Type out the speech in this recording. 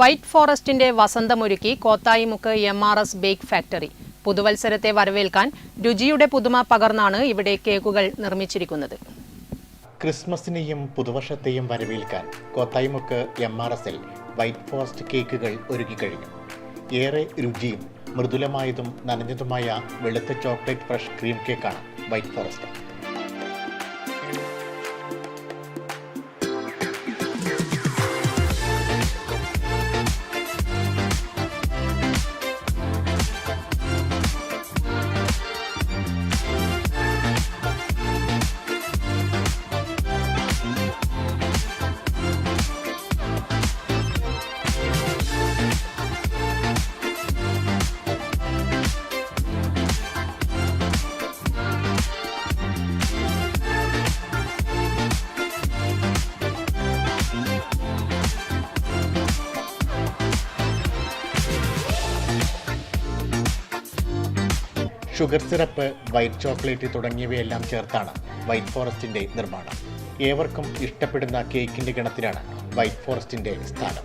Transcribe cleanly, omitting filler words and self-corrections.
White ഫോറസ്റ്റിന്റെ വസന്തമൊരുക്കി Kothayimukku MRS bake factory. പുതുവത്സരത്തെ വരവേൽക്കാൻ രുചിയുടെ പുതുമ പകർന്നാണ് ഇവിടെ കേക്കുകൾ നിർമ്മിച്ചിരിക്കുന്നത്. ക്രിസ്മസിനെയും പുതുവർഷത്തെയും വരവേൽക്കാൻ കോത്തായിമുക്ക് MRSൽ വൈറ്റ് ഫോറസ്റ്റ് കേക്കുകൾ ഒരുക്കിക്കഴിഞ്ഞു. ഏറെ രുചിയും മൃദുലമായതും നനഞ്ഞതുമായ വെളുത്ത ചോക്ലേറ്റ് ഫ്രഷ് ക്രീം കേക്കാണ് white forest. Sugar syrup, white chocolate തുടങ്ങിയവയെല്ലാം ചേർത്താണ് വൈറ്റ് ഫോറസ്റ്റിന്റെ നിർമ്മാണം. ഏവർക്കും ഇഷ്ടപ്പെടുന്ന കേക്കിന്റെ ഗണത്തിലാണ് വൈറ്റ് ഫോറസ്റ്റിന്റെ സ്ഥാനം.